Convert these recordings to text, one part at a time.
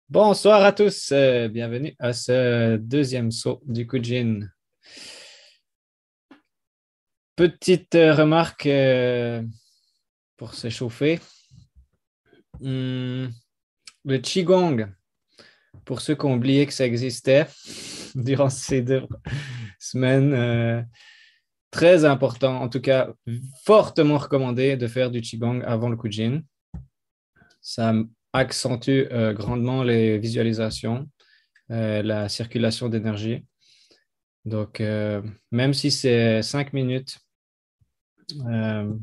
Bonsoir à tous, bienvenue à ce deuxième saut du Kujin. Petite remarque pour s'échauffer. Hmm, le Qigong, pour ceux qui ont oublié que ça existait durant ces 2 semaines, très important, en tout cas fortement recommandé de faire du Qigong avant le Kujin. Ça accentue grandement les visualisations, la circulation d'énergie. Donc, même si c'est 5 minutes, euh,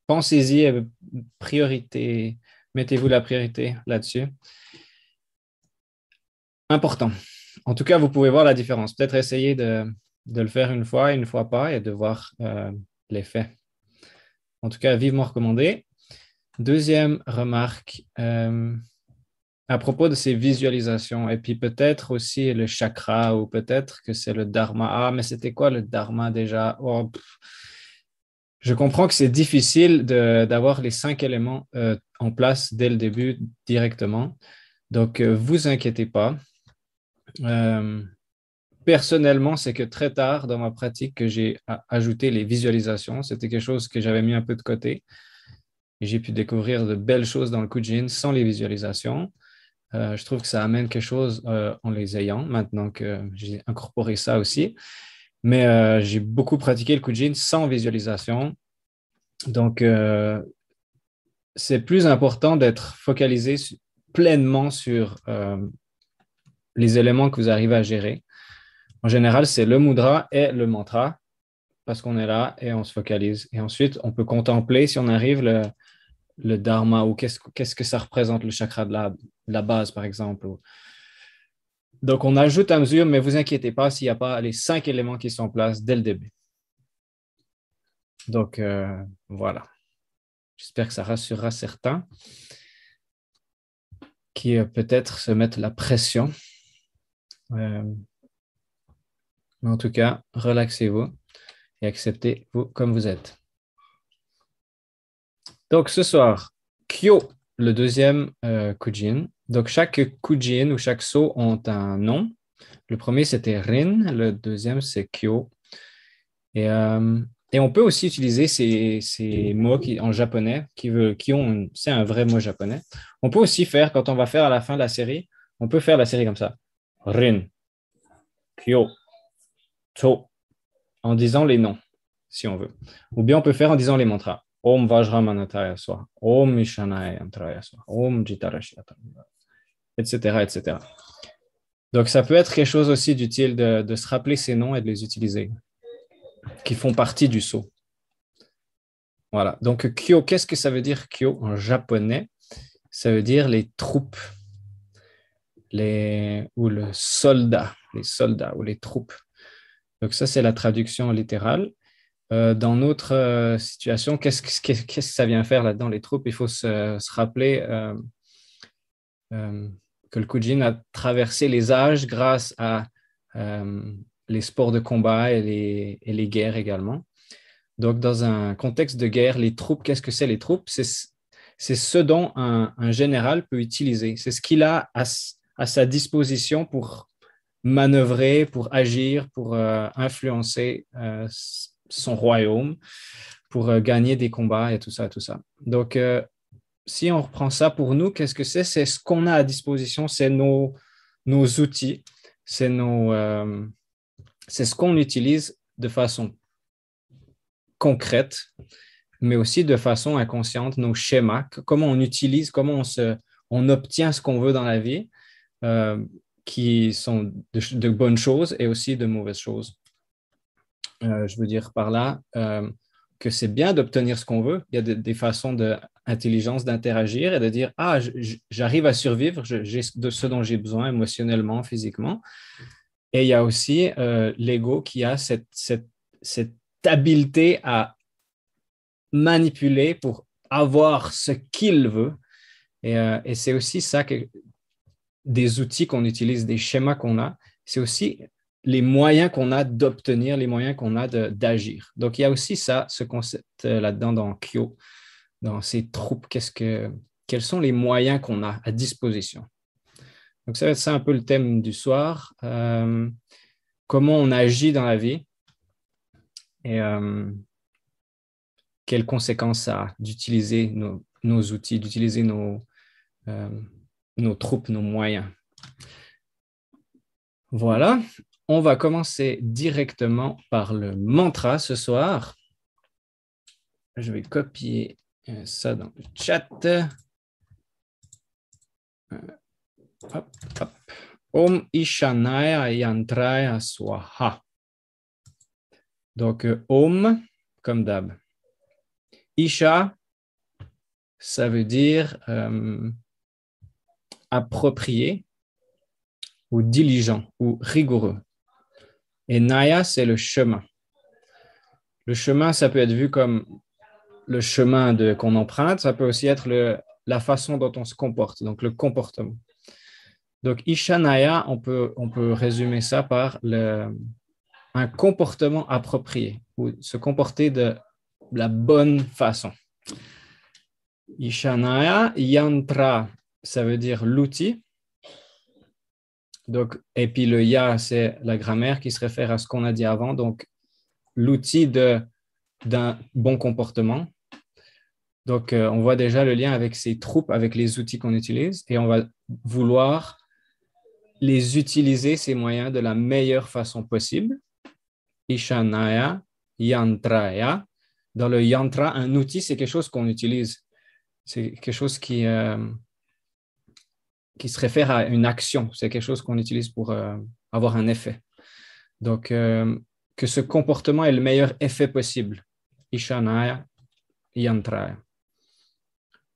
pensez-y, priorité, mettez-vous la priorité là-dessus. Important. En tout cas, vous pouvez voir la différence. Peut-être essayer de le faire une fois pas, et de voir l'effet. En tout cas, vivement recommandé. Deuxième remarque, à propos de ces visualisations, et puis peut-être aussi le chakra, ou peut-être que c'est le dharma. Ah, mais c'était quoi le dharma déjà? Oh, je comprends que c'est difficile d'avoir les 5 éléments en place dès le début directement. Donc, vous inquiétez pas. Euh, Personnellement, c'est que très tard dans ma pratique que j'ai ajouté les visualisations. C'était quelque chose que j'avais mis un peu de côté. Et j'ai pu découvrir de belles choses dans le Kujin sans les visualisations. Je trouve que ça amène quelque chose en les ayant, maintenant que j'ai incorporé ça aussi. Mais j'ai beaucoup pratiqué le Kujin sans visualisation. Donc, c'est plus important d'être focalisé pleinement sur les éléments que vous arrivez à gérer. En général, c'est le mudra et le mantra, parce qu'on est là et on se focalise. Et ensuite, on peut contempler, si on arrive, le dharma, ou qu'est-ce que ça représente, le chakra de la base, par exemple. Donc, on ajoute à mesure, mais vous inquiétez pas s'il n'y a pas les 5 éléments qui sont en place dès le début. Donc, voilà. J'espère que ça rassurera certains qui peut-être se mettent la pression. Euh, mais en tout cas, relaxez-vous et acceptez-vous comme vous êtes. Donc, ce soir, Kyo, le deuxième Kujin. Donc, chaque Kujin ou chaque sceau ont un nom. Le premier, c'était Rin. Le deuxième, c'est Kyo. Et, euh, et on peut aussi utiliser ces mots en japonais c'est un vrai mot japonais. On peut aussi faire, quand on va faire à la fin de la série, on peut faire la série comme ça. Rin, Kyo, To, en disant les noms, si on veut. Ou bien on peut faire en disant les mantras. Om Vajramanataya Swaha, Om Mishanaya Yantraya Swaha, Om Jitarashi, etc., etc. Donc, ça peut être quelque chose aussi d'utile de se rappeler ces noms et de les utiliser, qui font partie du sceau. Voilà. Donc, Kyo, qu'est-ce que ça veut dire Kyo en japonais? Ça veut dire les troupes, ou le soldat, les soldats ou les troupes. Donc, ça, c'est la traduction littérale. Dans notre situation, qu'est-ce que ça vient faire là-dedans, les troupes? Il faut se rappeler euh, que le Kujin a traversé les âges grâce à euh, les sports de combat et les guerres également. Donc, dans un contexte de guerre, les troupes, qu'est-ce que c'est les troupes? C'est ce dont un général peut utiliser. C'est ce qu'il a à sa disposition pour manœuvrer, pour agir, pour influencer son royaume, pour gagner des combats et tout ça, tout ça. Donc, si on reprend ça pour nous, qu'est-ce que c'est? C'est ce qu'on a à disposition, c'est nos outils, c'est c'est ce qu'on utilise de façon concrète, mais aussi de façon inconsciente, nos schémas, comment on utilise, on obtient ce qu'on veut dans la vie, euh, qui sont de bonnes choses et aussi de mauvaises choses. Je veux dire par là que c'est bien d'obtenir ce qu'on veut. Il y a des façons d'intelligence d'interagir et de dire, ah, j'arrive à survivre, j'ai de ce dont j'ai besoin émotionnellement, physiquement. Et il y a aussi l'ego qui a cette habileté à manipuler pour avoir ce qu'il veut. Et c'est aussi ça des outils qu'on utilise, des schémas qu'on a, c'est aussi les moyens qu'on a d'obtenir, les moyens qu'on a d'agir. Donc, il y a aussi ça, ce concept là-dedans dans Kyo, dans ces troupes. quels sont les moyens qu'on a à disposition. Donc, ça va être ça un peu le thème du soir. Comment on agit dans la vie et quelles conséquences ça a d'utiliser nos outils, d'utiliser nos troupes, nos moyens. Voilà, on va commencer directement par le mantra ce soir. Je vais copier ça dans le chat. Hop, hop. Om Ishanaya Yantraya Swaha. Donc, Om, comme d'hab. Isha, ça veut dire approprié ou diligent ou rigoureux. Et Naya, c'est le chemin. Le chemin, ça peut être vu comme le chemin qu'on emprunte, ça peut aussi être la façon dont on se comporte, donc le comportement. Donc, Ishanaya, on peut résumer ça par un comportement approprié ou se comporter de la bonne façon. Ishanaya, Yantra, ça veut dire l'outil. Donc, et puis le ya, c'est la grammaire qui se réfère à ce qu'on a dit avant. Donc, l'outil d'un bon comportement. Donc, on voit déjà le lien avec ces troupes, avec les outils qu'on utilise, et on va vouloir les utiliser, ces moyens, de la meilleure façon possible. Ishanaya, Yantraya. Dans le yantra, un outil, c'est quelque chose qu'on utilise. C'est quelque chose qui se réfère à une action. C'est quelque chose qu'on utilise pour avoir un effet. Donc, que ce comportement ait le meilleur effet possible. Ishanaya, Yantraya.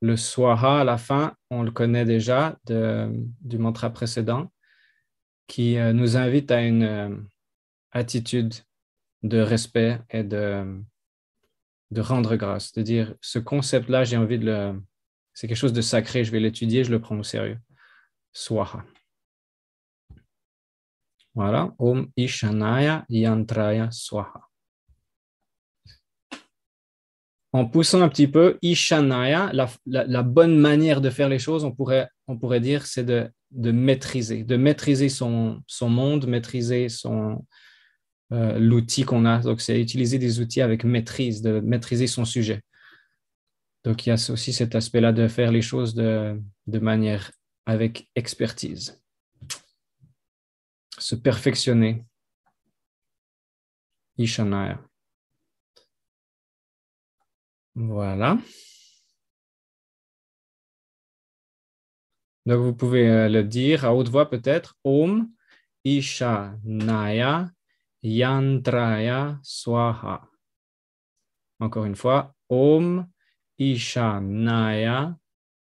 Le swaha à la fin, on le connaît déjà du mantra précédent, qui nous invite à une attitude de respect et de rendre grâce, de dire ce concept-là, j'ai envie c'est quelque chose de sacré, je vais l'étudier, je le prends au sérieux. Swaha. Voilà. Om Ishanaya Yantraya Swaha. En poussant un petit peu, Ishanaya, la bonne manière de faire les choses, on pourrait dire, c'est de maîtriser son monde, maîtriser l'outil qu'on a. Donc, c'est utiliser des outils avec maîtrise, de maîtriser son sujet. Donc, il y a aussi cet aspect-là de faire les choses de manière avec expertise. Se perfectionner. Ishanaya. Voilà. Donc, vous pouvez le dire à haute voix peut-être. Om Ishanaya Yantraya Swaha. Encore une fois. Om Ishanaya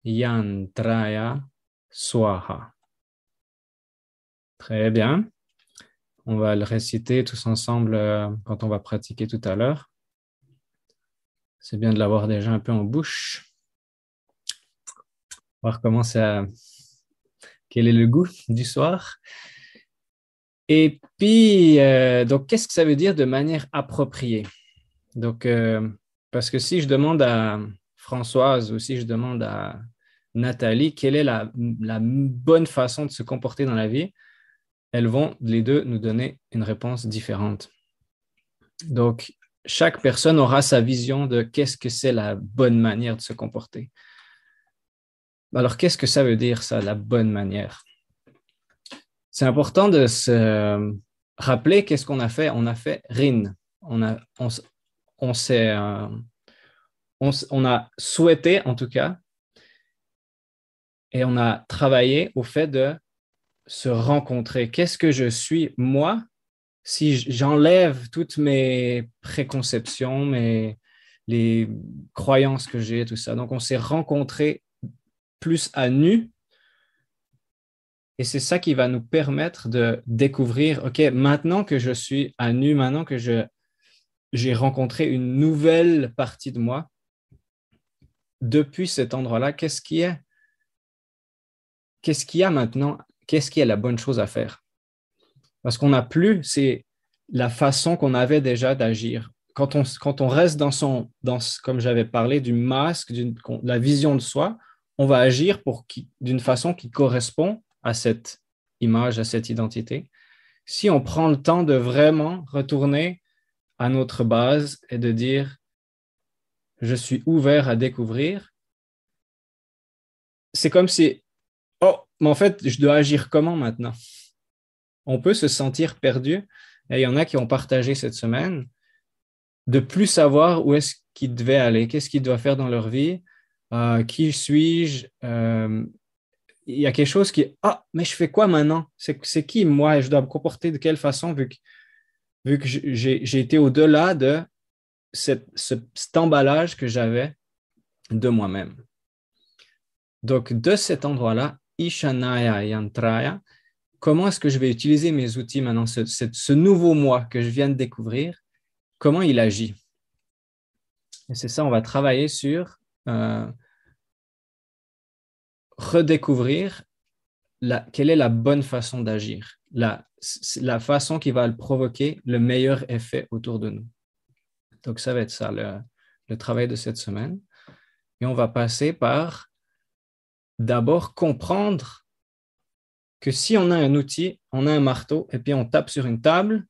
Yantraya Swaha. Très bien. On va le réciter tous ensemble quand on va pratiquer tout à l'heure. C'est bien de l'avoir déjà un peu en bouche. Voir quel est le goût du soir. Et puis, donc, qu'est-ce que ça veut dire de manière appropriée? Donc, parce que si je demande à Françoise ou si je demande à Nathalie quelle est la bonne façon de se comporter dans la vie, elles vont les deux nous donner une réponse différente. Donc, chaque personne aura sa vision de qu'est-ce que c'est la bonne manière de se comporter. Alors, qu'est-ce que ça veut dire, ça, la bonne manière? C'est important de se rappeler qu'est-ce qu'on a fait. On a fait RIN. On a souhaité, en tout cas, et on a travaillé au fait de se rencontrer. Qu'est-ce que je suis, moi, si j'enlève toutes mes préconceptions, les croyances que j'ai, tout ça. Donc, on s'est rencontrés plus à nu. Et c'est ça qui va nous permettre de découvrir, OK, maintenant que je suis à nu, maintenant que j'ai rencontré une nouvelle partie de moi, depuis cet endroit-là, qu'est-ce qu'il y a maintenant? Qu'est-ce qui est la bonne chose à faire? Parce qu'on n'a plus, c'est la façon qu'on avait déjà d'agir. Quand on reste comme j'avais parlé, du masque, la vision de soi, on va agir d'une façon qui correspond à cette image, à cette identité. Si on prend le temps de vraiment retourner à notre base et de dire, je suis ouvert à découvrir, c'est comme si, oh, mais en fait, je dois agir comment maintenant? On peut se sentir perdu. Et il y en a qui ont partagé cette semaine de plus savoir où est-ce qu'ils devaient aller, qu'est-ce qu'ils doivent faire dans leur vie, qui suis-je? Il y a quelque chose qui est, ah, mais je fais quoi maintenant? C'est qui moi et je dois me comporter de quelle façon vu que j'ai été au-delà de cet emballage que j'avais de moi-même. Donc, de cet endroit-là, Ishanaya Yantraya, comment est-ce que je vais utiliser mes outils maintenant, ce nouveau moi que je viens de découvrir, comment il agit? Et c'est ça, on va travailler sur redécouvrir quelle est la bonne façon d'agir, la façon qui va le provoquer le meilleur effet autour de nous. Donc, ça va être ça, le travail de cette semaine. Et on va passer par d'abord comprendre que si on a un outil, on a un marteau, et puis on tape sur une table,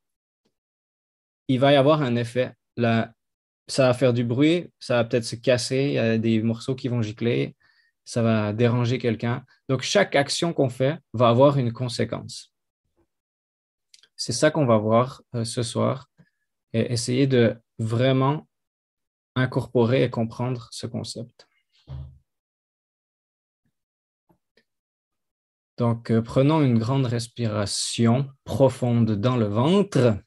il va y avoir un effet. Là, ça va faire du bruit, ça va peut-être se casser, il y a des morceaux qui vont gicler, ça va déranger quelqu'un. Donc, chaque action qu'on fait va avoir une conséquence. C'est ça qu'on va voir ce soir et essayer de vraiment incorporer et comprendre ce concept. Donc, prenons une grande respiration profonde dans le ventre.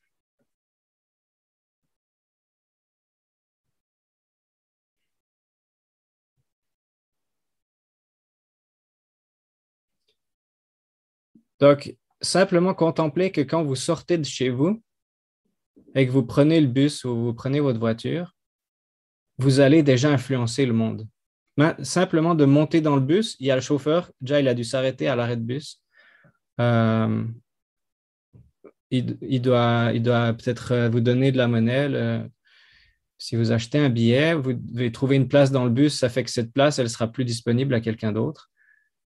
Donc, simplement contempler que quand vous sortez de chez vous et que vous prenez le bus ou vous prenez votre voiture, vous allez déjà influencer le monde. Mais simplement de monter dans le bus, il y a le chauffeur, déjà il a dû s'arrêter à l'arrêt de bus. Il doit peut-être vous donner de la monnaie. Si vous achetez un billet, vous devez trouver une place dans le bus, ça fait que cette place, elle sera plus disponible à quelqu'un d'autre.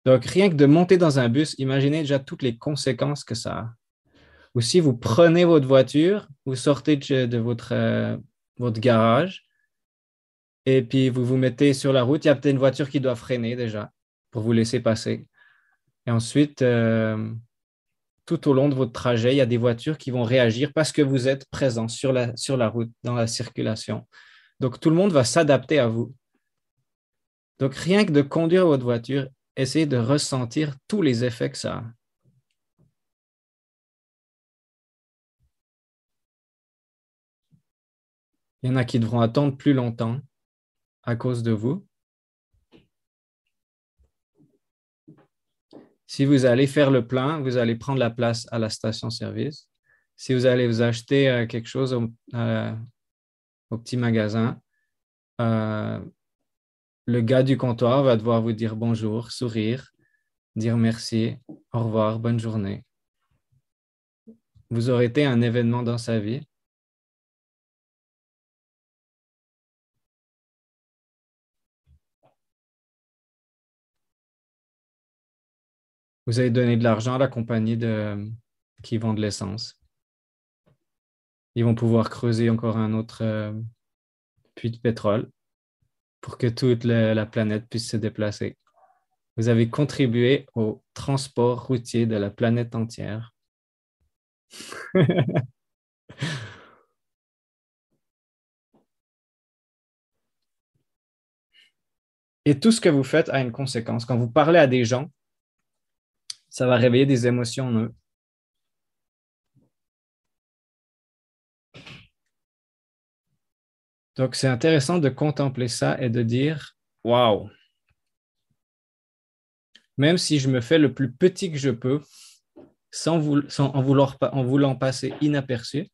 Donc, rien que de monter dans un bus, imaginez déjà toutes les conséquences que ça a. Ou si vous prenez votre voiture, vous sortez de votre garage et puis vous vous mettez sur la route, il y a peut-être une voiture qui doit freiner déjà pour vous laisser passer. Et ensuite, tout au long de votre trajet, il y a des voitures qui vont réagir parce que vous êtes présent sur la route, dans la circulation. Donc, tout le monde va s'adapter à vous. Donc, rien que de conduire votre voiture, essayez de ressentir tous les effets que ça a. Il y en a qui devront attendre plus longtemps à cause de vous. Si vous allez faire le plein, vous allez prendre la place à la station-service. Si vous allez vous acheter quelque chose au petit magasin, le gars du comptoir va devoir vous dire bonjour, sourire, dire merci, au revoir, bonne journée. Vous aurez été un événement dans sa vie. Vous avez donné de l'argent à la compagnie qui vend de l'essence. Ils vont pouvoir creuser encore un autre puits de pétrole pour que toute la planète puisse se déplacer. Vous avez contribué au transport routier de la planète entière. Et tout ce que vous faites a une conséquence. Quand vous parlez à des gens, ça va réveiller des émotions en eux. Donc, c'est intéressant de contempler ça et de dire, waouh, même si je me fais le plus petit que je peux, en voulant passer inaperçu,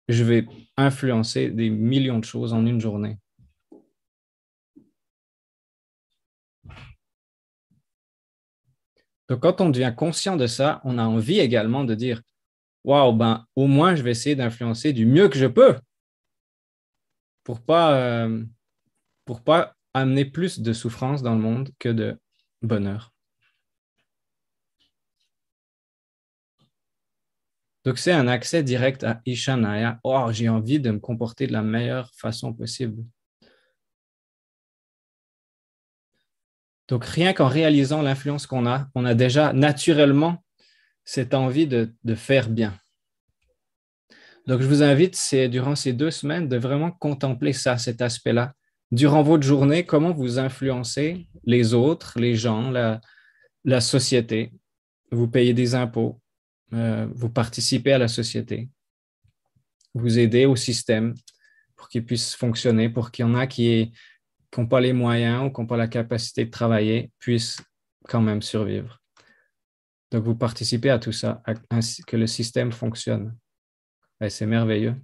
je vais influencer des millions de choses en une journée. Donc, quand on devient conscient de ça, on a envie également de dire, waouh, ben, au moins, je vais essayer d'influencer du mieux que je peux pour pas amener plus de souffrance dans le monde que de bonheur. Donc, c'est un accès direct à Ishanaya. Oh, j'ai envie de me comporter de la meilleure façon possible. Donc, rien qu'en réalisant l'influence qu'on a, on a déjà naturellement cette envie de faire bien. Donc, je vous invite, durant ces 2 semaines, de vraiment contempler ça, cet aspect-là. Durant votre journée, comment vous influencez les autres, les gens, la société. Vous payez des impôts, vous participez à la société, vous aidez au système pour qu'il puisse fonctionner, pour qu'il y en a qui n'ont pas les moyens ou qui n'ont pas la capacité de travailler, puissent quand même survivre. Donc, vous participez à tout ça, ainsi que le système fonctionne. Et c'est merveilleux.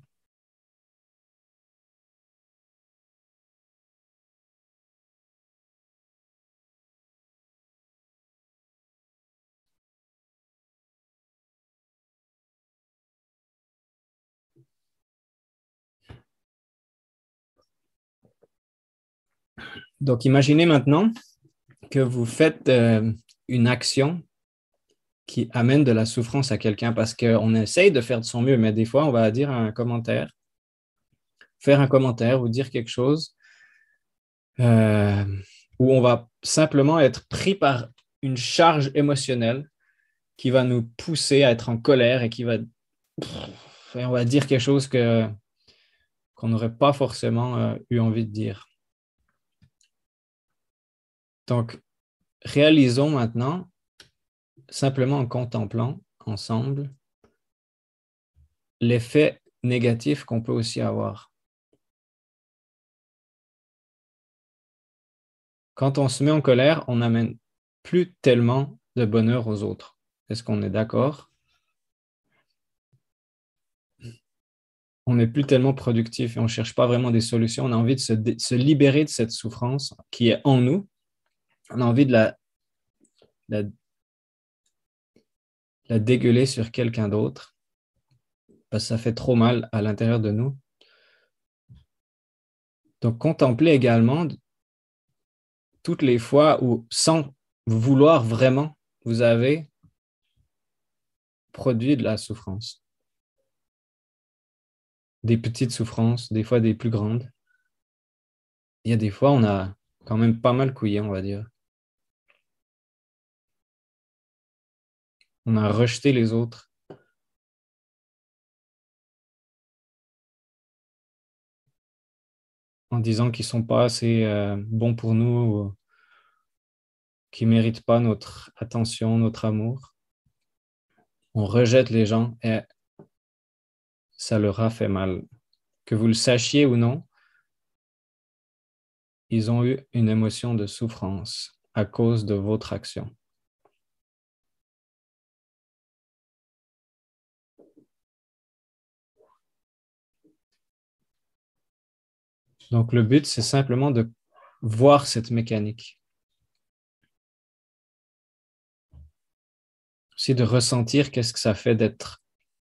Donc, imaginez maintenant que vous faites une action qui amène de la souffrance à quelqu'un parce qu'on essaye de faire de son mieux, mais des fois, on va dire un commentaire, faire un commentaire ou dire quelque chose euh, où on va simplement être pris par une charge émotionnelle qui va nous pousser à être en colère et on va dire quelque chose qu'on n'aurait pas forcément eu envie de dire. Donc, réalisons maintenant, simplement en contemplant ensemble, l'effet négatif qu'on peut aussi avoir. Quand on se met en colère, on n'amène plus tellement de bonheur aux autres. Est-ce qu'on est d'accord? On n'est plus tellement productif et on ne cherche pas vraiment des solutions. On a envie de se libérer de cette souffrance qui est en nous. On a envie de la, la dégueuler sur quelqu'un d'autre parce que ça fait trop mal à l'intérieur de nous. Donc, contemplez également toutes les fois où, sans vouloir vraiment, vous avez produit de la souffrance. Des petites souffrances, des fois des plus grandes. Il y a des fois, on a quand même pas mal couillé, on va dire. On a rejeté les autres en disant qu'ils ne sont pas assez bons pour nous ou qu'ils ne méritent pas notre attention, notre amour. On rejette les gens et ça leur a fait mal. Que vous le sachiez ou non, ils ont eu une émotion de souffrance à cause de votre action. Donc, le but, c'est simplement de voir cette mécanique. C'est de ressentir qu'est-ce que ça fait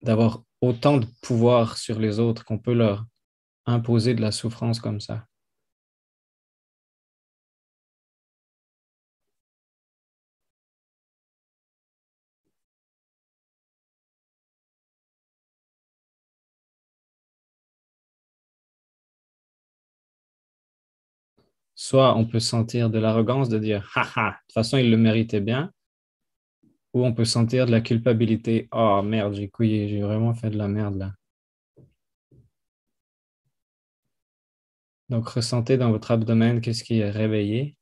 d'avoir autant de pouvoir sur les autres qu'on peut leur imposer de la souffrance comme ça. Soit on peut sentir de l'arrogance de dire, haha, de toute façon, il le méritait bien, ou on peut sentir de la culpabilité, oh merde, j'ai couillé, j'ai vraiment fait de la merde là. Donc, ressentez dans votre abdomen qu'est-ce qui est réveillé.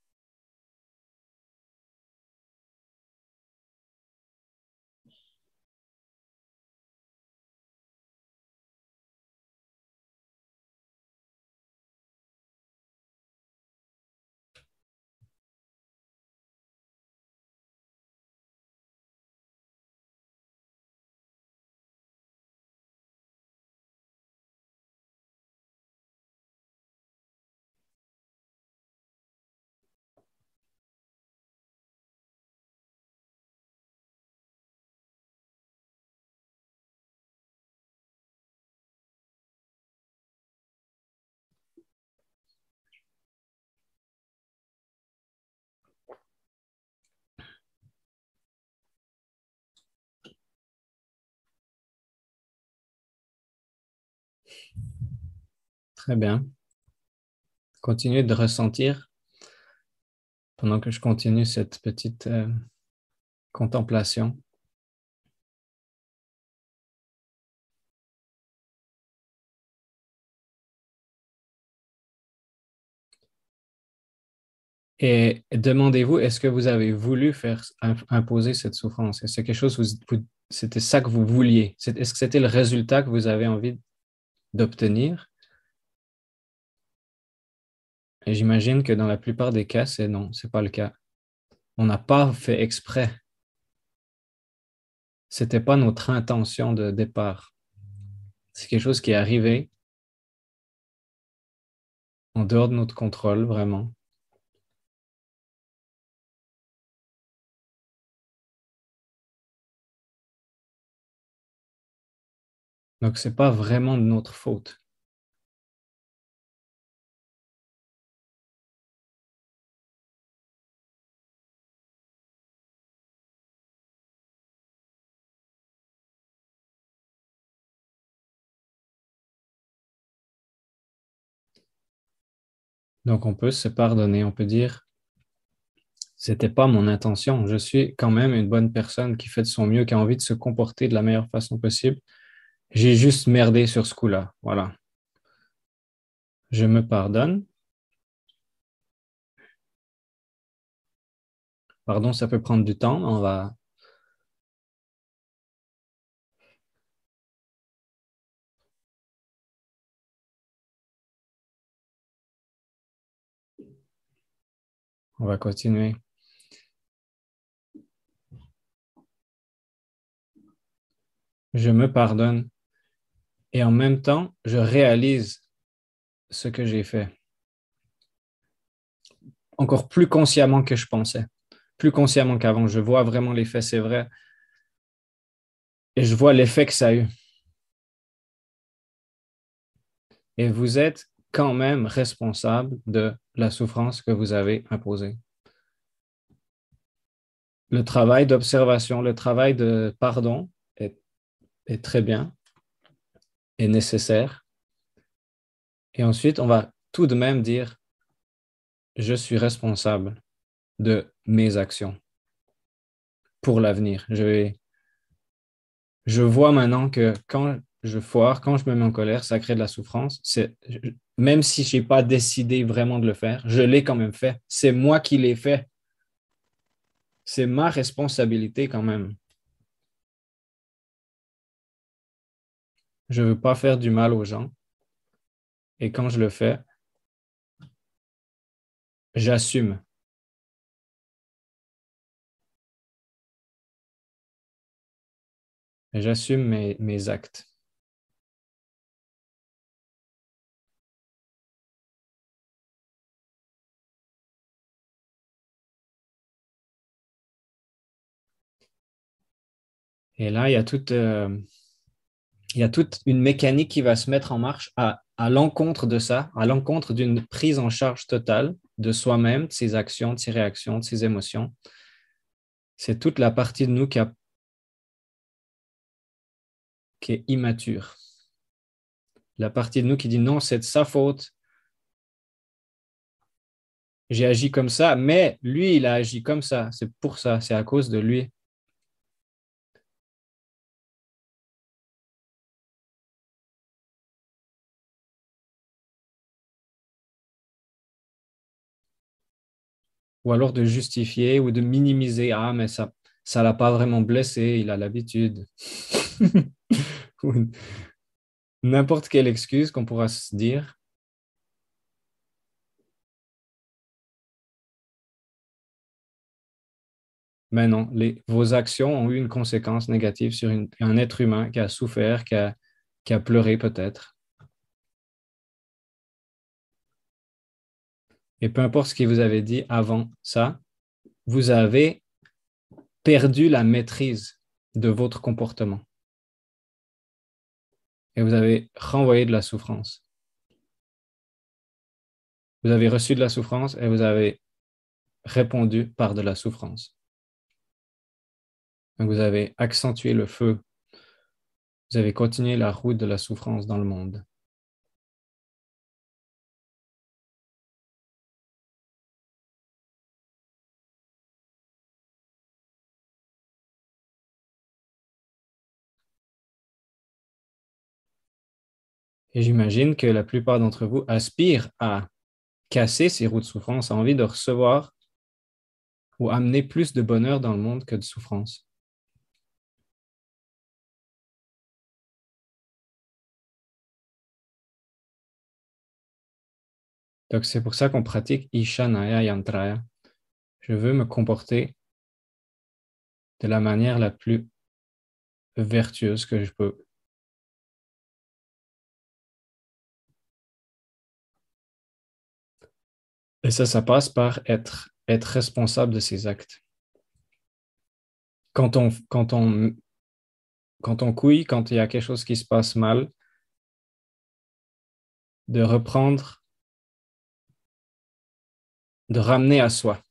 Très bien. Continuez de ressentir pendant que je continue cette petite contemplation. Et demandez-vous, est-ce que vous avez voulu faire imposer cette souffrance? Est-ce que c'est quelque chose, c'était ça que vous vouliez? Est-ce que c'était le résultat que vous avez envie d'obtenir? Et j'imagine que dans la plupart des cas, c'est non, c'est pas le cas. On n'a pas fait exprès. C'était pas notre intention de départ. C'est quelque chose qui est arrivé en dehors de notre contrôle, vraiment. Donc, c'est pas vraiment de notre faute. Donc, on peut se pardonner, on peut dire, c'était pas mon intention. Je suis quand même une bonne personne qui fait de son mieux, qui a envie de se comporter de la meilleure façon possible. J'ai juste merdé sur ce coup-là. Voilà. Je me pardonne. Pardon, ça peut prendre du temps. On va continuer. Je me pardonne et en même temps, je réalise ce que j'ai fait encore plus consciemment que je pensais, plus consciemment qu'avant. Je vois vraiment les faits, c'est vrai, et je vois l'effet que ça a eu. Et vous êtes quand même responsable de la souffrance que vous avez imposée. Le travail d'observation, le travail de pardon est, est très bien, est nécessaire. Et ensuite, on va tout de même dire, je suis responsable de mes actions pour l'avenir. Je vois maintenant que quand je foire, quand je me mets en colère, ça crée de la souffrance. Même si je n'ai pas décidé vraiment de le faire, je l'ai quand même fait. C'est moi qui l'ai fait. C'est ma responsabilité quand même. Je ne veux pas faire du mal aux gens. Et quand je le fais, j'assume. J'assume mes actes. Et là, il y a toute une mécanique qui va se mettre en marche à l'encontre de ça, à l'encontre d'une prise en charge totale de soi-même, de ses actions, de ses réactions, de ses émotions. C'est toute la partie de nous qui est immature. La partie de nous qui dit non, c'est de sa faute, j'ai agi comme ça, mais lui, il a agi comme ça, c'est pour ça, c'est à cause de lui. Ou alors de justifier ou de minimiser, ah, mais ça l'a pas vraiment blessé, il a l'habitude. Ou n'importe quelle excuse qu'on pourra se dire. Mais non, vos actions ont eu une conséquence négative sur un être humain qui a souffert, qui a pleuré peut-être. Et peu importe ce qu'il vous avait dit avant ça, vous avez perdu la maîtrise de votre comportement et vous avez renvoyé de la souffrance. Vous avez reçu de la souffrance et vous avez répondu par de la souffrance. Donc vous avez accentué le feu, vous avez continué la route de la souffrance dans le monde. Et j'imagine que la plupart d'entre vous aspirent à casser ces roues de souffrance, à envie de recevoir ou amener plus de bonheur dans le monde que de souffrance. Donc, c'est pour ça qu'on pratique Ishanaya Yantraya. Je veux me comporter de la manière la plus vertueuse que je peux. Et ça passe par être responsable de ses actes. Quand on, quand on, quand on couille, quand il y a quelque chose qui se passe mal, de reprendre, de ramener à soi.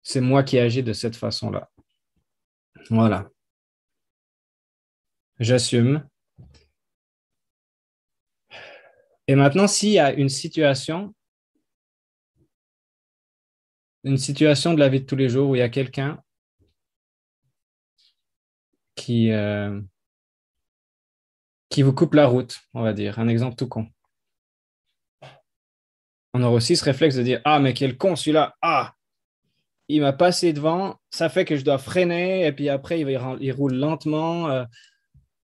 C'est moi qui agis de cette façon-là. Voilà. J'assume. Et maintenant, s'il y a une situation de la vie de tous les jours où il y a quelqu'un qui, euh, qui vous coupe la route, on va dire, un exemple tout con. On aura aussi ce réflexe de dire, ah, mais quel con celui-là, ah, il m'a passé devant, ça fait que je dois freiner, et puis après, il roule lentement,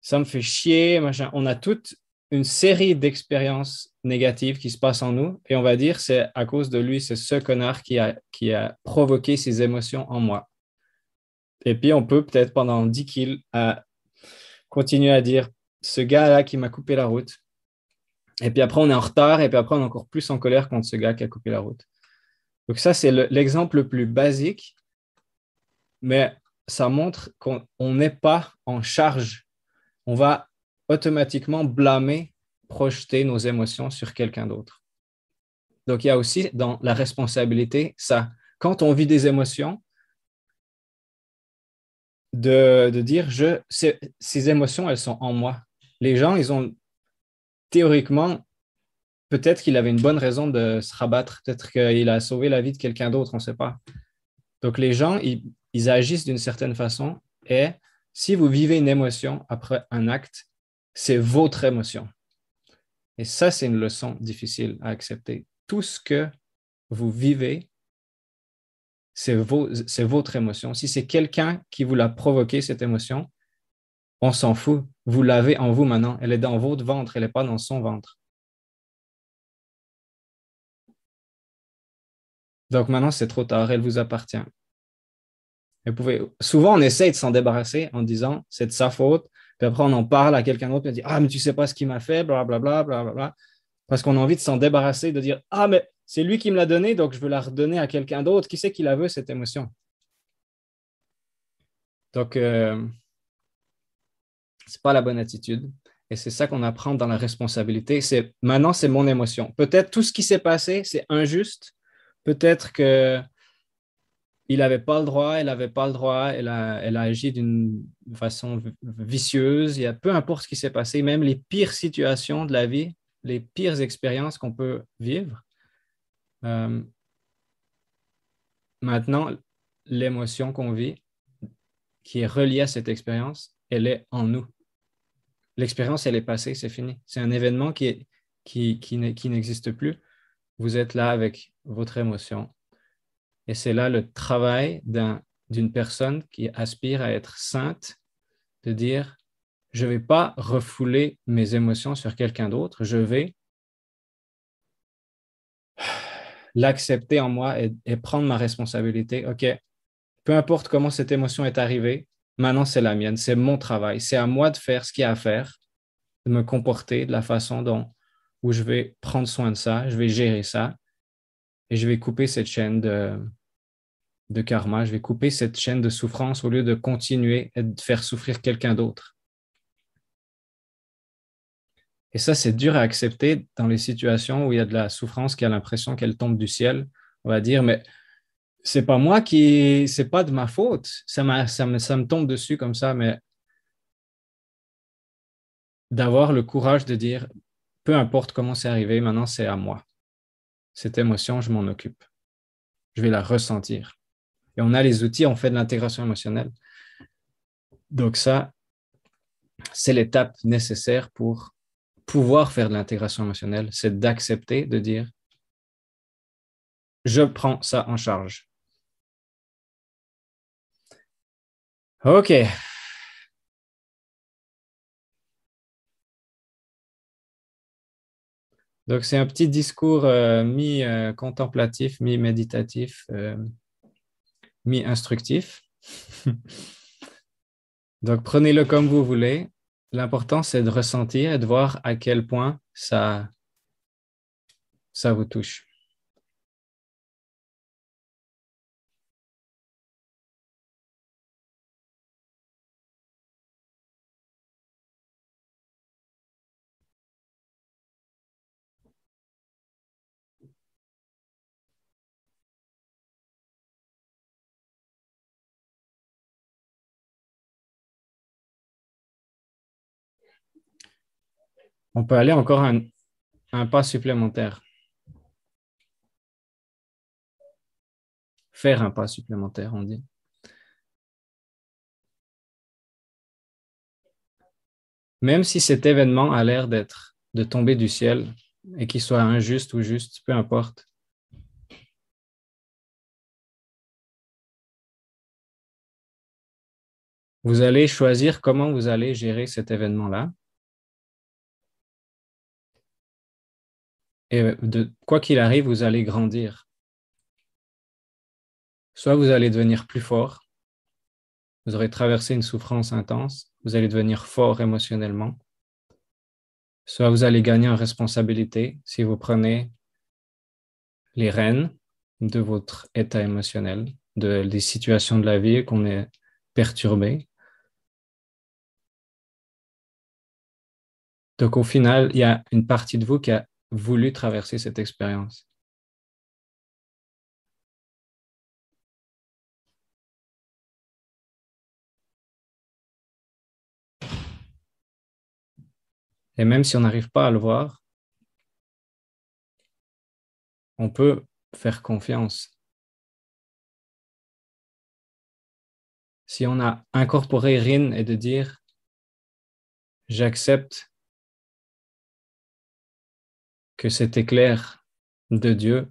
ça me fait chier, machin. On a toute une série d'expériences négatives qui se passent en nous, et on va dire, c'est à cause de lui, c'est ce connard qui a provoqué ces émotions en moi. Et puis, on peut peut-être pendant 10 kills continuer à dire, ce gars-là qui m'a coupé la route. Et puis après, on est en retard, et puis après, on est encore plus en colère contre ce gars qui a coupé la route. Donc ça, c'est l'exemple le plus basique, mais ça montre qu'on n'est pas en charge. On va automatiquement blâmer, projeter nos émotions sur quelqu'un d'autre. Donc, il y a aussi dans la responsabilité, ça. Quand on vit des émotions, de dire, ces émotions, elles sont en moi. Les gens, ils ont théoriquement, peut-être qu'il avait une bonne raison de se rabattre, peut-être qu'il a sauvé la vie de quelqu'un d'autre, on ne sait pas. Donc, les gens, ils agissent d'une certaine façon et si vous vivez une émotion après un acte, c'est votre émotion. Et ça, c'est une leçon difficile à accepter. Tout ce que vous vivez, c'est votre émotion. Si c'est quelqu'un qui vous l'a provoqué, cette émotion, on s'en fout. Vous l'avez en vous maintenant. Elle est dans votre ventre, elle n'est pas dans son ventre. Donc maintenant, c'est trop tard, elle vous appartient. Souvent, on essaye de s'en débarrasser en disant c'est de sa faute. Puis après, on en parle à quelqu'un d'autre et on dit ah, mais tu sais pas ce qu'il m'a fait, blablabla, blablabla. Parce qu'on a envie de s'en débarrasser, de dire ah, mais c'est lui qui me l'a donné, donc je veux la redonner à quelqu'un d'autre. Qui c'est qui la veut, cette émotion? Donc, c'est pas la bonne attitude. Et c'est ça qu'on apprend dans la responsabilité. Maintenant, c'est mon émotion. Peut-être tout ce qui s'est passé, c'est injuste. Peut-être que il n'avait pas le droit, elle n'avait pas le droit, elle a agi d'une façon vicieuse. Peu importe ce qui s'est passé, même les pires situations de la vie, les pires expériences qu'on peut vivre. Euh, Maintenant, l'émotion qu'on vit, qui est reliée à cette expérience, elle est en nous. L'expérience, elle est passée, c'est fini. C'est un événement qui n'existe plus. Vous êtes là avec votre émotion. Et c'est là le travail d'une personne qui aspire à être sainte, de dire, je ne vais pas refouler mes émotions sur quelqu'un d'autre, je vais l'accepter en moi et prendre ma responsabilité. OK, peu importe comment cette émotion est arrivée, maintenant c'est la mienne, c'est mon travail, c'est à moi de faire ce qu'il y a à faire, de me comporter de la façon où je vais prendre soin de ça, je vais gérer ça et je vais couper cette chaîne de karma, je vais couper cette chaîne de souffrance au lieu de continuer et de faire souffrir quelqu'un d'autre. Et ça, c'est dur à accepter dans les situations où il y a de la souffrance qui a l'impression qu'elle tombe du ciel. On va dire, mais c'est pas de ma faute. Ça me tombe dessus comme ça, mais d'avoir le courage de dire, peu importe comment c'est arrivé, maintenant c'est à moi. Cette émotion, je m'en occupe. Je vais la ressentir. Et on a les outils, on fait de l'intégration émotionnelle. Donc ça, c'est l'étape nécessaire pour pouvoir faire de l'intégration émotionnelle, c'est d'accepter, de dire, je prends ça en charge. OK. Donc, c'est un petit discours mi-contemplatif, mi-méditatif, mi-instructif. Donc, prenez-le comme vous voulez. L'important, c'est de ressentir et de voir à quel point ça vous touche. On peut aller encore un pas supplémentaire, faire un pas supplémentaire, on dit. Même si cet événement a l'air de tomber du ciel et qu'il soit injuste ou juste, peu importe. Vous allez choisir comment vous allez gérer cet événement-là. Et quoi qu'il arrive, vous allez grandir. Soit vous allez devenir plus fort, vous aurez traversé une souffrance intense, vous allez devenir fort émotionnellement. Soit vous allez gagner en responsabilité si vous prenez les rênes de votre état émotionnel, des situations de la vie qu'on est perturbé. Donc au final, il y a une partie de vous qui a voulu traverser cette expérience. Et même si on n'arrive pas à le voir, on peut faire confiance. Si on a incorporé Rin et de dire, j'accepte que cet éclair de Dieu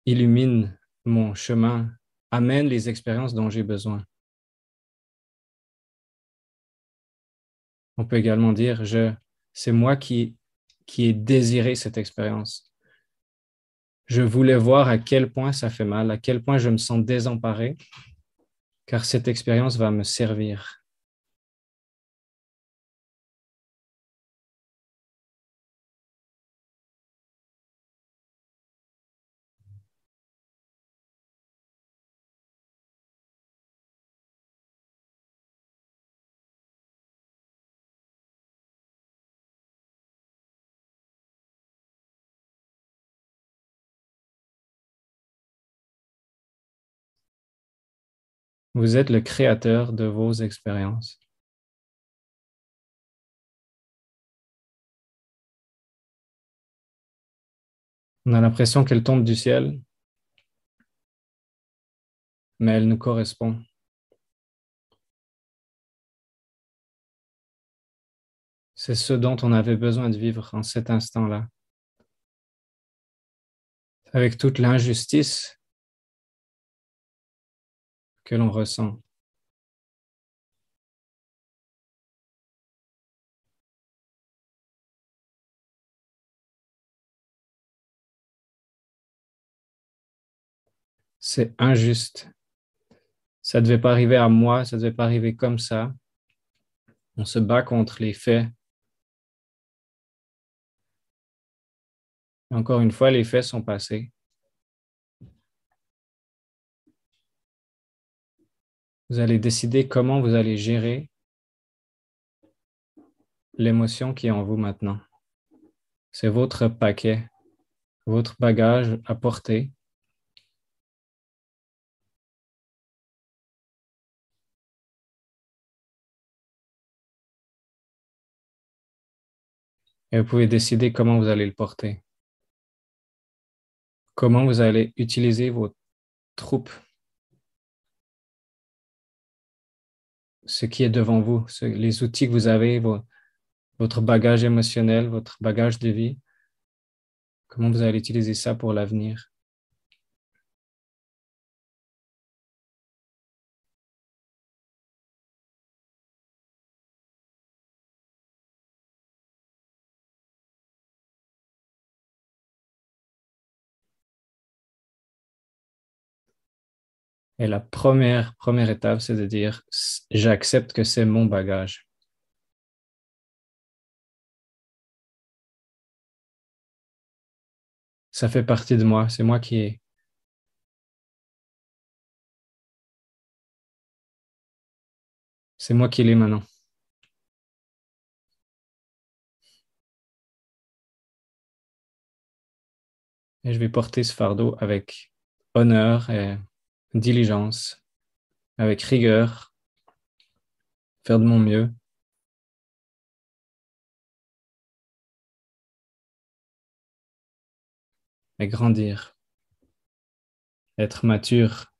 illumine mon chemin, amène les expériences dont j'ai besoin. On peut également dire, c'est moi qui ai désiré cette expérience. Je voulais voir à quel point ça fait mal, à quel point je me sens désemparé, car cette expérience va me servir. Vous êtes le créateur de vos expériences. On a l'impression qu'elle tombe du ciel, mais elle nous correspond. C'est ce dont on avait besoin de vivre en cet instant-là. Avec toute l'injustice que l'on ressent. C'est injuste. Ça ne devait pas arriver à moi, ça ne devait pas arriver comme ça. On se bat contre les faits. Et encore une fois, les faits sont passés. Vous allez décider comment vous allez gérer l'émotion qui est en vous maintenant. C'est votre paquet, votre bagage à porter. Et vous pouvez décider comment vous allez le porter. Comment vous allez utiliser vos troupes ce qui est devant vous, les outils que vous avez, votre bagage émotionnel, votre bagage de vie. Comment vous allez utiliser ça pour l'avenir? Et la première étape, c'est de dire, j'accepte que c'est mon bagage. Ça fait partie de moi. C'est moi qui l'ai maintenant. Et je vais porter ce fardeau avec honneur et diligence, avec rigueur, faire de mon mieux et grandir, être mature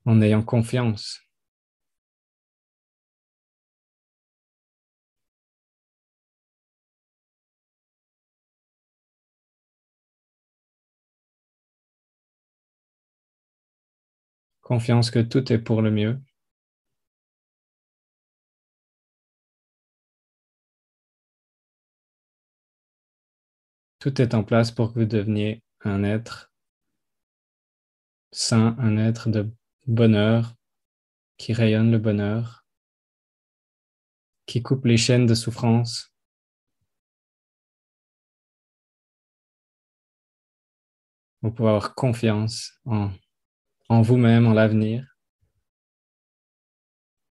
en ayant confiance. Confiance que tout est pour le mieux. Tout est en place pour que vous deveniez un être sain, un être de bonheur, qui rayonne le bonheur, qui coupe les chaînes de souffrance. Vous pouvez avoir confiance en vous-même, en l'avenir,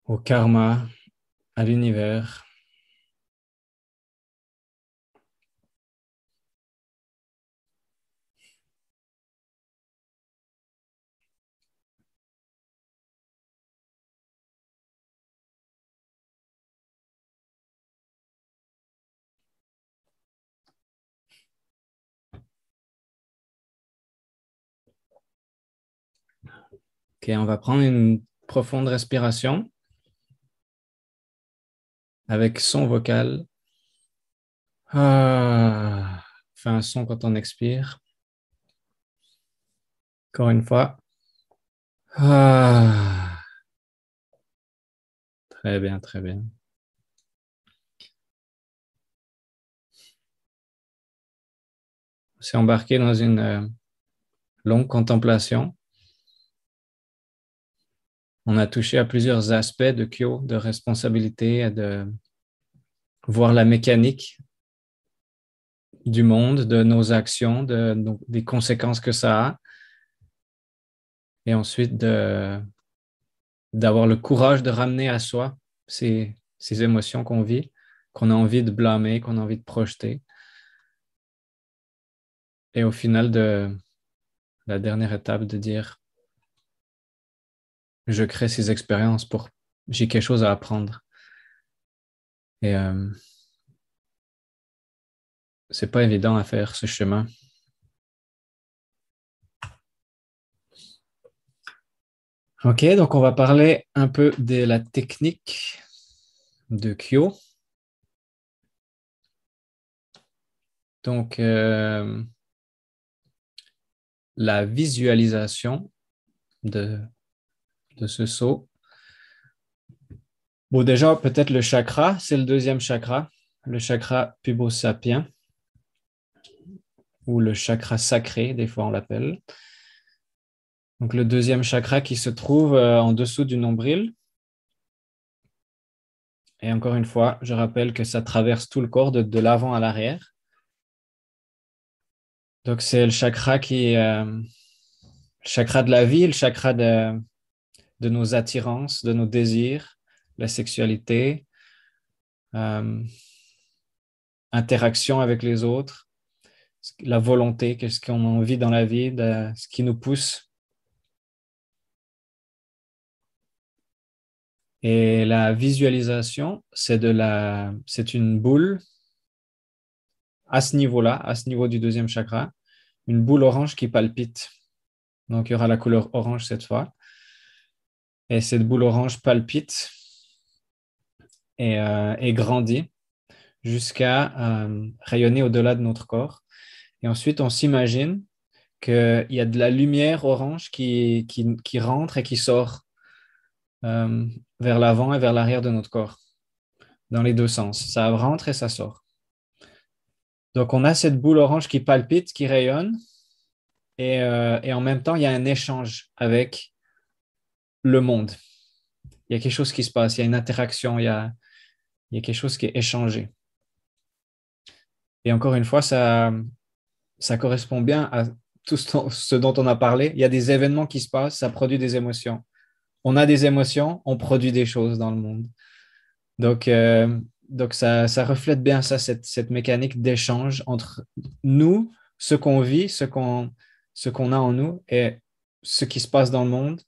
au karma, à l'univers. Ok, on va prendre une profonde respiration avec son vocal. Ah, fait un son quand on expire. Encore une fois. Ah, très bien, très bien. On s'est embarqué dans une longue contemplation. On a touché à plusieurs aspects de Kyo, de responsabilité, de voir la mécanique du monde, de nos actions, des conséquences que ça a, et ensuite d'avoir le courage de ramener à soi ces émotions qu'on vit, qu'on a envie de blâmer, qu'on a envie de projeter. Et au final, de la dernière étape, de dire, je crée ces expériences pour, j'ai quelque chose à apprendre. Et c'est pas évident à faire ce chemin. Ok, donc on va parler un peu de la technique de Kyo. Donc, la visualisation de, de ce saut. Bon, déjà, peut-être le chakra, c'est le deuxième chakra, le chakra pubosapien, ou le chakra sacré, des fois on l'appelle. Donc, le deuxième chakra qui se trouve en dessous du nombril. Et encore une fois, je rappelle que ça traverse tout le corps de l'avant à l'arrière. Donc, c'est le chakra le chakra de la vie, le chakra de nos attirances, de nos désirs, la sexualité, euh, interaction avec les autres, la volonté, qu'est-ce qu'on a envie dans la vie, ce qui nous pousse. Et la visualisation, c'est une boule à ce niveau-là, à ce niveau du deuxième chakra, une boule orange qui palpite. Donc, il y aura la couleur orange cette fois. Et cette boule orange palpite et grandit jusqu'à rayonner au-delà de notre corps. Et ensuite, on s'imagine qu'il y a de la lumière orange qui rentre et qui sort euh, vers l'avant et vers l'arrière de notre corps, dans les deux sens. Ça rentre et ça sort. Donc, on a cette boule orange qui palpite, qui rayonne, et en même temps, il y a un échange avec le monde. Il y a quelque chose qui se passe, il y a une interaction, il y a quelque chose qui est échangé. Et encore une fois, ça correspond bien à tout ce dont on a parlé. Il y a des événements qui se passent, ça produit des émotions. On a des émotions, on produit des choses dans le monde. Donc, ça reflète bien ça, cette mécanique d'échange entre nous, ce qu'on vit, ce qu'on a en nous et ce qui se passe dans le monde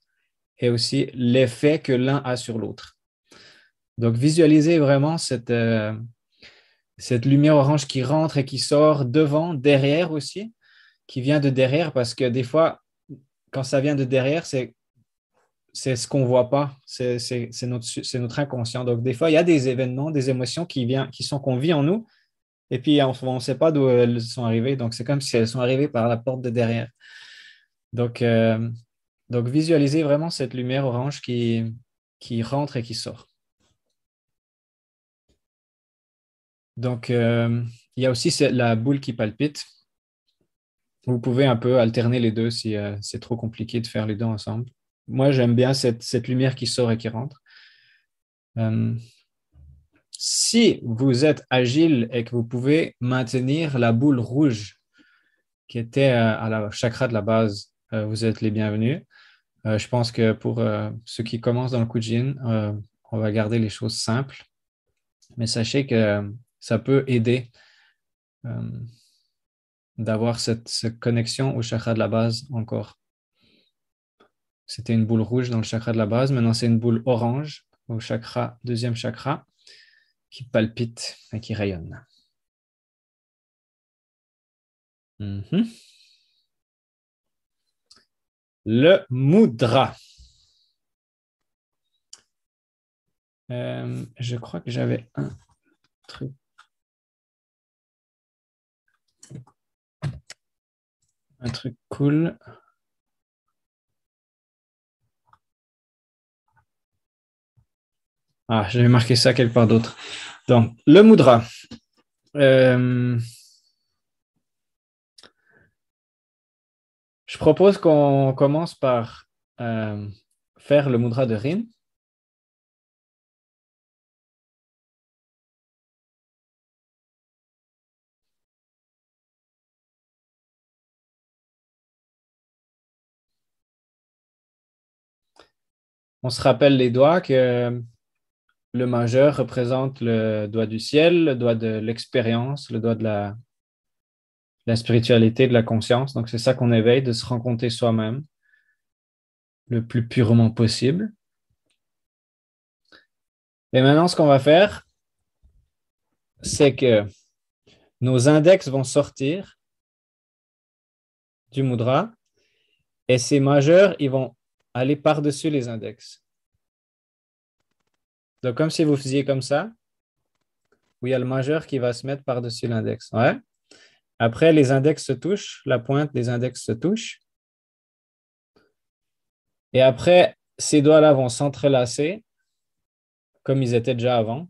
et aussi l'effet que l'un a sur l'autre. Donc, visualisez vraiment cette lumière orange qui rentre et qui sort devant, derrière aussi, qui vient de derrière parce que des fois, quand ça vient de derrière, c'est ce qu'on ne voit pas, c'est notre inconscient. Donc, des fois, il y a des événements, des émotions qu'on vit en nous, et puis on ne sait pas d'où elles sont arrivées. Donc, c'est comme si elles sont arrivées par la porte de derrière. Donc, visualisez vraiment cette lumière orange qui rentre et qui sort. Donc, il y a aussi la boule qui palpite. Vous pouvez un peu alterner les deux si c'est trop compliqué de faire les deux ensemble. Moi, j'aime bien cette lumière qui sort et qui rentre. Si vous êtes agile et que vous pouvez maintenir la boule rouge qui était à la chakra de la base, vous êtes les bienvenus. Je pense que pour ceux qui commencent dans le Kujin, on va garder les choses simples, mais sachez que ça peut aider d'avoir cette connexion au chakra de la base encore. C'était une boule rouge dans le chakra de la base, maintenant c'est une boule orange au deuxième chakra, qui palpite et qui rayonne. Le mudra. Je crois que j'avais un truc. Un truc cool. Ah, j'avais marqué ça quelque part d'autre. Donc, le mudra. Je propose qu'on commence par faire le mudra de Rin. On se rappelle les doigts que le majeur représente le doigt du ciel, le doigt de l'expérience, le doigt de la spiritualité, de la conscience. Donc, c'est ça qu'on éveille, de se rencontrer soi-même le plus purement possible. Et maintenant, ce qu'on va faire, c'est que nos index vont sortir du mudra et ces majeurs, ils vont aller par-dessus les index. Donc, comme si vous faisiez comme ça, où il y a le majeur qui va se mettre par-dessus l'index. Ouais. Après, les index se touchent, la pointe des index se touche. Et après, ces doigts-là vont s'entrelacer comme ils étaient déjà avant.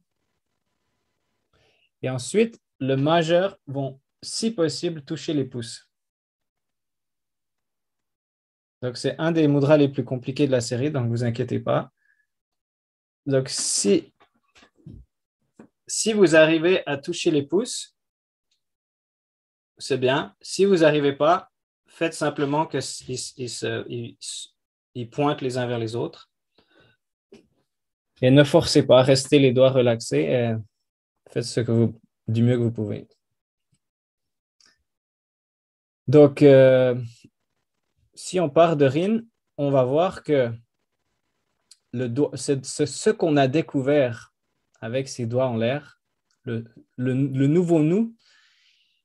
Et ensuite, le majeur vont, si possible, toucher les pouces. Donc, c'est un des mudras les plus compliqués de la série, donc ne vous inquiétez pas. Donc, si vous arrivez à toucher les pouces, c'est bien. Si vous n'arrivez pas, faites simplement qu'ils pointent les uns vers les autres. Et ne forcez pas, restez les doigts relaxés et faites du mieux que vous pouvez. Donc, si on part de Rin, on va voir que ce qu'on a découvert avec ses doigts en l'air, le nouveau nous,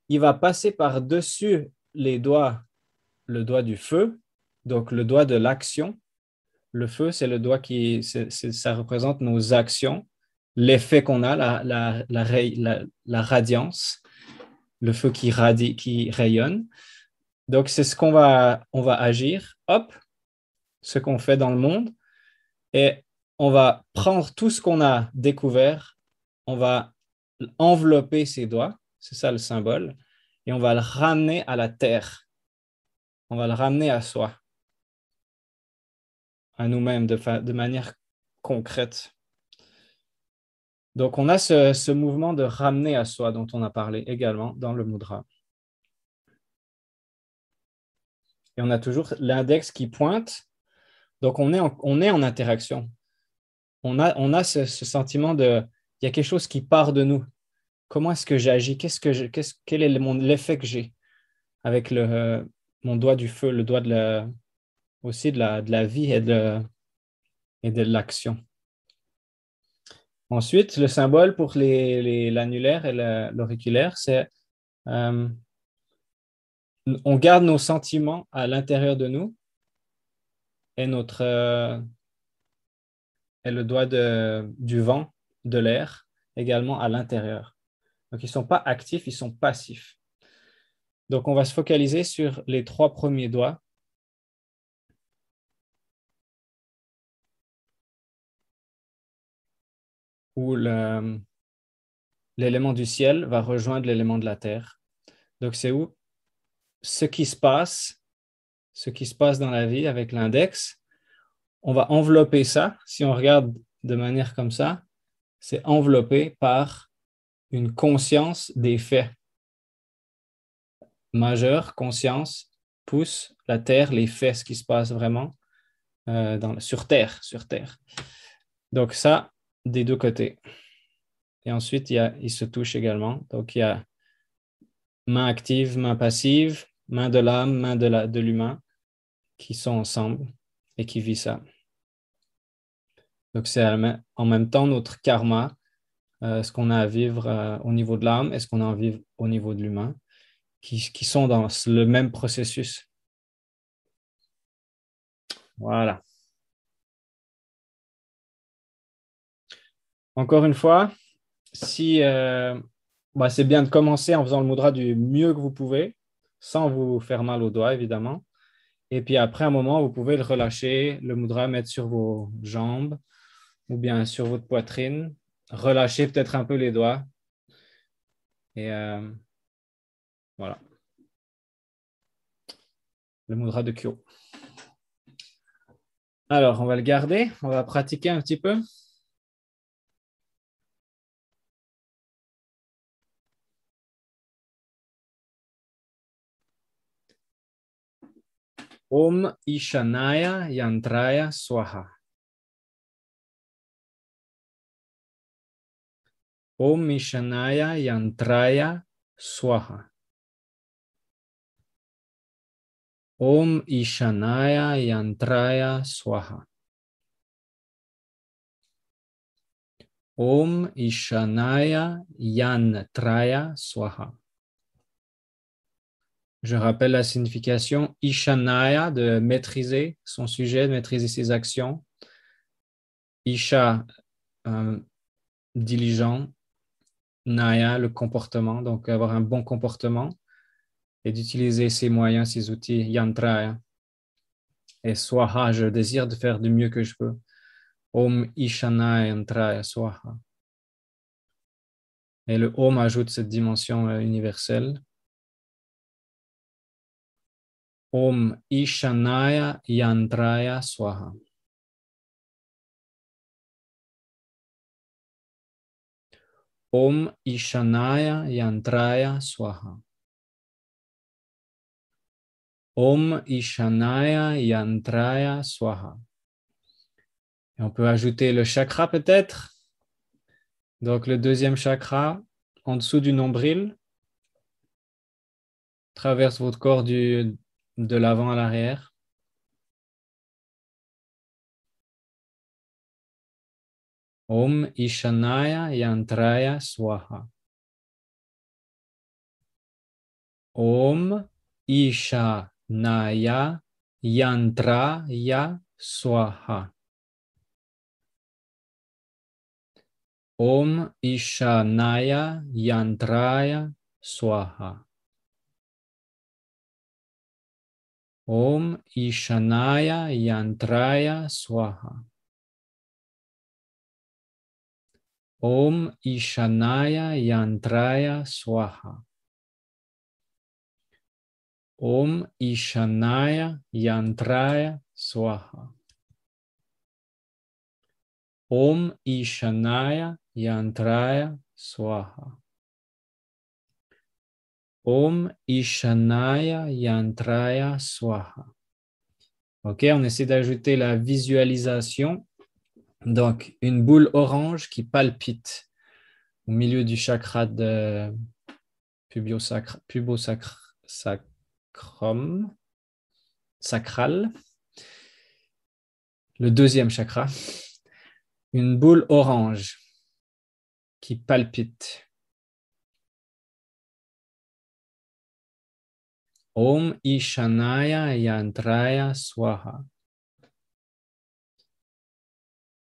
il va passer par-dessus le doigt du feu, Donc, le doigt de l'action. Le feu, c'est le doigt ça représente nos actions, l'effet qu'on a, la radiance, le feu qui radie, qui rayonne. Donc, c'est ce on va agir, hop, ce qu'on fait dans le monde, et on va prendre tout ce qu'on a découvert, on va envelopper ses doigts, c'est ça le symbole, et on va le ramener à la terre, on va le ramener à soi, à nous-mêmes de manière concrète. Donc, on a ce mouvement de ramener à soi dont on a parlé également dans le mudra. Et on a toujours l'index qui pointe. Donc, on est en interaction. On a ce sentiment il y a quelque chose qui part de nous. Comment est-ce que j'agis? Quel est l'effet que j'ai avec mon doigt du feu, le doigt aussi de la vie et de l'action. Ensuite, le symbole pour l'annulaire et l'auriculaire, c'est on garde nos sentiments à l'intérieur de nous et et le doigt du vent, de l'air, également à l'intérieur. Donc, ils ne sont pas actifs, ils sont passifs. Donc, on va se focaliser sur les 3 premiers doigts. Où l'élément du ciel va rejoindre l'élément de la terre. Donc, c'est où ce qui se passe dans la vie avec l'index, on va envelopper ça. Si on regarde de manière comme ça, c'est enveloppé par une conscience des faits. Majeur, conscience, pouce, la terre, les faits, ce qui se passe vraiment sur terre. Donc ça, des 2 côtés. Et ensuite, il se touche également. Donc, il y a main active, main passive, main de l'âme, main de l'humain qui sont ensemble et qui vivent ça. Donc, c'est en même temps notre karma, ce qu'on a à vivre au niveau de l'âme et ce qu'on a à vivre au niveau de l'humain, qui sont dans le même processus. Voilà. Encore une fois, si c'est bien de commencer en faisant le mudra du mieux que vous pouvez, sans vous faire mal aux doigts, évidemment. Et puis après un moment, vous pouvez le relâcher, le mudra mettre sur vos jambes ou bien sur votre poitrine. Relâchez peut-être un peu les doigts. Et voilà. Le mudra de Kyo. Alors, on va le garder. On va pratiquer un petit peu. Om Ishanaya Yantraya Swaha. Om Ishanaya Yantraya Swaha. Om Ishanaya Yantraya Swaha. Om Ishanaya Yantraya Swaha. Je rappelle la signification Ishanaya, de maîtriser son sujet, de maîtriser ses actions. Isha, diligent. Naya, le comportement, donc avoir un bon comportement et d'utiliser ses moyens, ses outils, yantraya. Et swaha, je désire de faire du mieux que je peux. Om Ishanaya Yantraya Swaha. Et le Om ajoute cette dimension universelle. Om Ishanaya Yantraya Swaha. Om Ishanaya Yantraya Swaha. Om Ishanaya Yantraya Swaha. Et on peut ajouter le chakra peut-être. Donc le 2e chakra, en dessous du nombril, traverse votre corps de l'avant à l'arrière. Om Ishanaya Yantraya Swaha. Om Ishanaya yantraya swaha. Om Ishanaya yantraya swaha. Om Ishanaya yantraya swaha. Om Ishanaya yantraya swaha. Om Ishanaya yantraya swaha. Om Ishanaya yantraya swaha. Om Ishanaya yantraya swaha. Ok, on essaie d'ajouter la visualisation. Donc, une boule orange qui palpite au milieu du chakra de sacral, le deuxième chakra. Une boule orange qui palpite. Om Ishanaya yantraya swaha.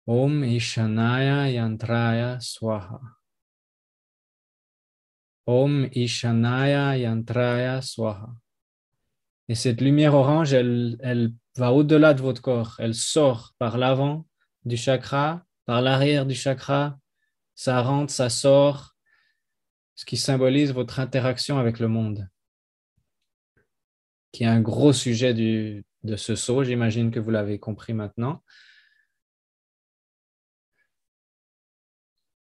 Om Ishanaya yantraya swaha. Om Ishanaya yantraya swaha. Et cette lumière orange, elle va au-delà de votre corps. Elle sort par l'avant du chakra, par l'arrière du chakra. Ça rentre, ça sort, ce qui symbolise votre interaction avec le monde, qui est un gros sujet de ce saut. J'imagine que vous l'avez compris maintenant.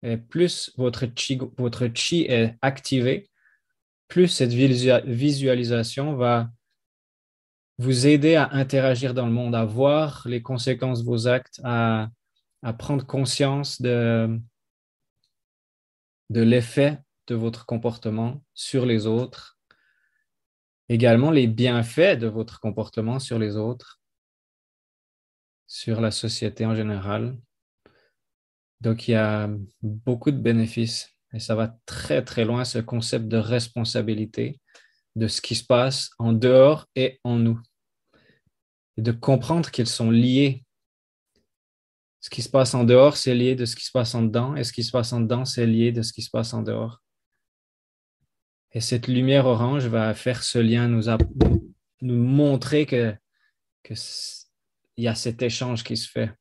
Et plus votre chi est activé, plus cette visualisation va vous aider à interagir dans le monde, à voir les conséquences de vos actes, à prendre conscience de l'effet de votre comportement sur les autres, également les bienfaits de votre comportement sur les autres, sur la société en général. Donc, il y a beaucoup de bénéfices et ça va très, très loin, ce concept de responsabilité de ce qui se passe en dehors et en nous. Et de comprendre qu'ils sont liés. Ce qui se passe en dehors, c'est lié de ce qui se passe en dedans, et ce qui se passe en dedans, c'est lié de ce qui se passe en dehors. Et cette lumière orange va faire ce lien, nous montrer que il y a cet échange qui se fait.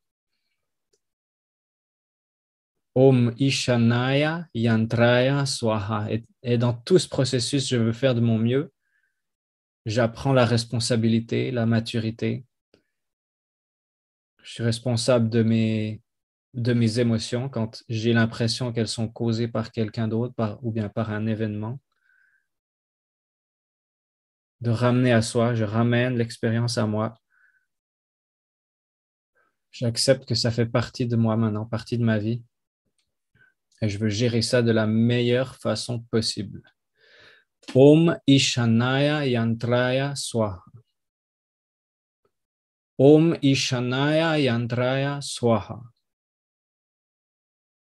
Om Ishanaya yantraya swaha. Et dans tout ce processus, je veux faire de mon mieux. J'apprends la responsabilité, la maturité. Je suis responsable de mes émotions quand j'ai l'impression qu'elles sont causées par quelqu'un d'autre ou bien par un événement. De ramener à soi, je ramène l'expérience à moi. J'accepte que ça fait partie de moi maintenant, partie de ma vie. Et je veux gérer ça de la meilleure façon possible. Om Ishanaya yantraya swaha. Om Ishanaya yantraya swaha.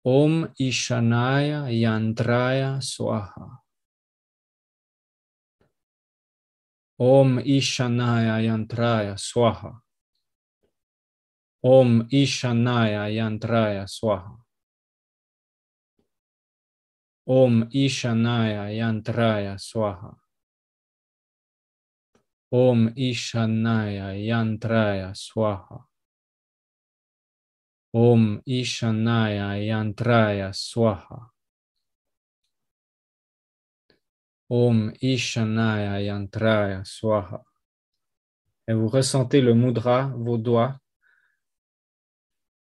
Om Ishanaya yantraya swaha. Om Ishanaya yantraya swaha. Om Ishanaya yantraya swaha. Om Ishanaya yantraya swaha. Om Ishanaya yantraya swaha. Om Ishanaya yantraya swaha. Om Ishanaya yantraya swaha. Et vous ressentez le mudra, vos doigts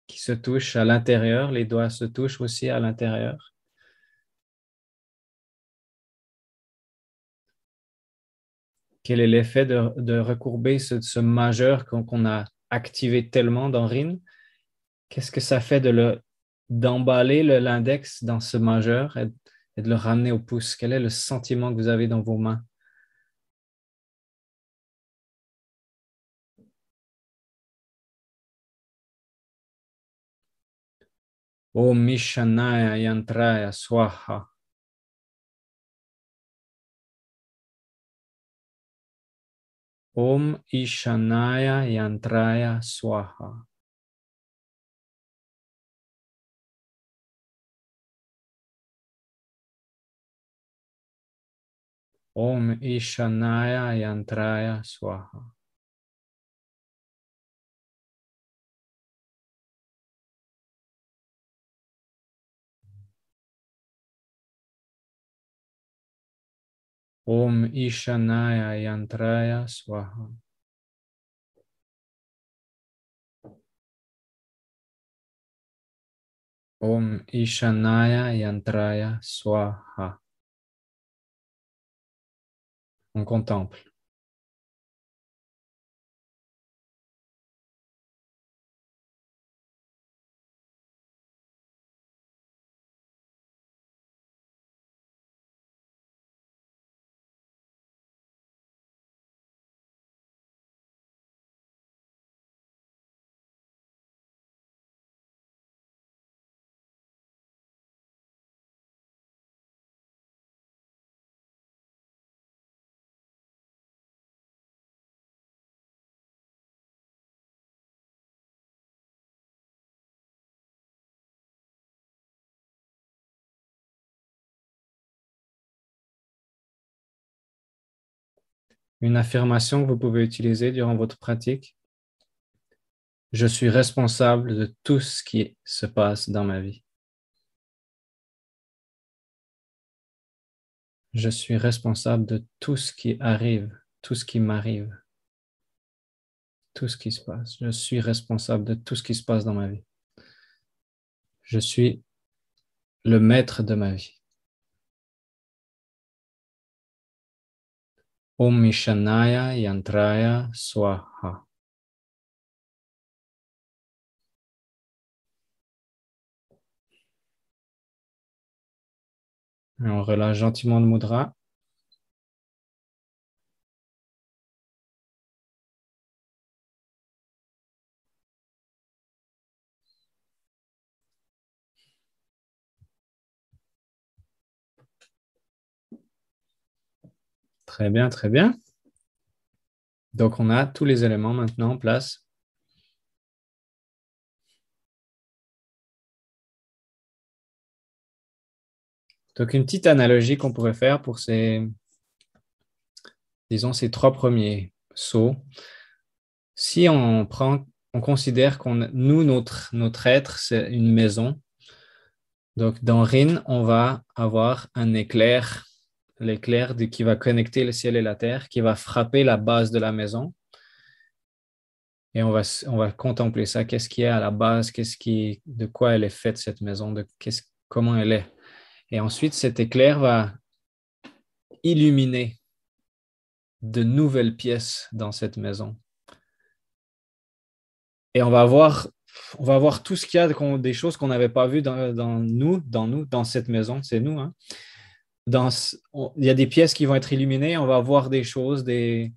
qui se touchent à l'intérieur. Les doigts se touchent aussi à l'intérieur. Quel est l'effet de recourber ce majeur qu'on a activé tellement dans Rin? Qu'est-ce que ça fait d'emballer l'index dans ce majeur et de le ramener au pouce? Quel est le sentiment que vous avez dans vos mains? Om Ishanaya yantraya swaha. Om Ishanaya Yantraya Swaha. Om Ishanaya Yantraya Swaha. Om Ishanaya Yantraya Swaha. Om Ishanaya Yantraya Swaha. On contemple. Une affirmation que vous pouvez utiliser durant votre pratique. Je suis responsable de tout ce qui se passe dans ma vie. Je suis responsable de tout ce qui arrive, tout ce qui m'arrive, tout ce qui se passe. Je suis responsable de tout ce qui se passe dans ma vie. Je suis le maître de ma vie. Om Ishanaya Yantraya Swaha. Et on relâche gentiment le mudra. Très bien, très bien. Donc, on a tous les éléments maintenant en place. Donc, une petite analogie qu'on pourrait faire pour disons, ces trois premiers sauts. Si on considère notre être, c'est une maison. Donc, dans Rin, on va avoir un éclair, l'éclair qui va connecter le ciel et la terre, qui va frapper la base de la maison. Et on va contempler ça. Qu'est-ce qui est à la base? De quoi elle est faite, cette maison? Comment elle est? Et ensuite, cet éclair va illuminer de nouvelles pièces dans cette maison. Et on va voir tout ce qu'il y a, des choses qu'on n'avait pas vues dans cette maison. C'est nous, hein? Il y a des pièces qui vont être illuminées. On va voir des choses, des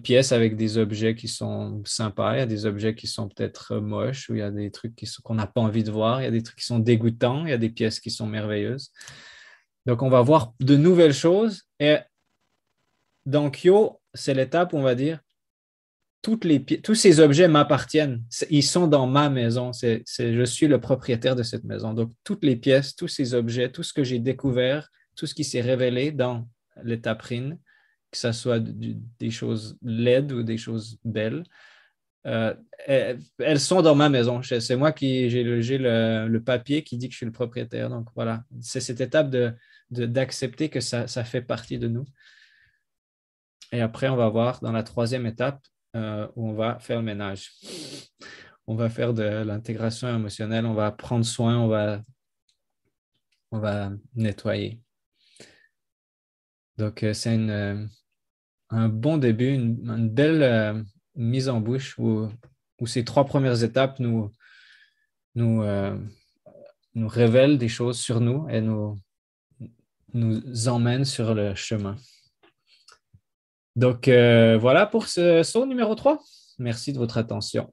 pièces avec des objets qui sont sympas. Il y a des objets qui sont peut-être moches, ou il y a des trucs qu'on n'a pas envie de voir. Il y a des trucs qui sont dégoûtants. Il y a des pièces qui sont merveilleuses. Donc, on va voir de nouvelles choses. Et dans Kyo, c'est l'étape où on va dire, tous ces objets m'appartiennent. Ils sont dans ma maison. Je suis le propriétaire de cette maison. Donc, toutes les pièces, tous ces objets, tout ce que j'ai découvert, tout ce qui s'est révélé dans l'étape Rin, que ce soit des choses laides ou des choses belles, elles sont dans ma maison. C'est moi qui j'ai le papier qui dit que je suis le propriétaire. Donc, voilà. C'est cette étape d'accepter que ça fait partie de nous. Et après, on va voir dans la troisième étape où on va faire le ménage. On va faire de l'intégration émotionnelle, on va prendre soin, on va nettoyer. Donc, c'est un bon début, une belle mise en bouche où ces trois premières étapes nous révèlent des choses sur nous et nous emmènent sur le chemin. Donc, voilà pour ce saut numéro 3. Merci de votre attention.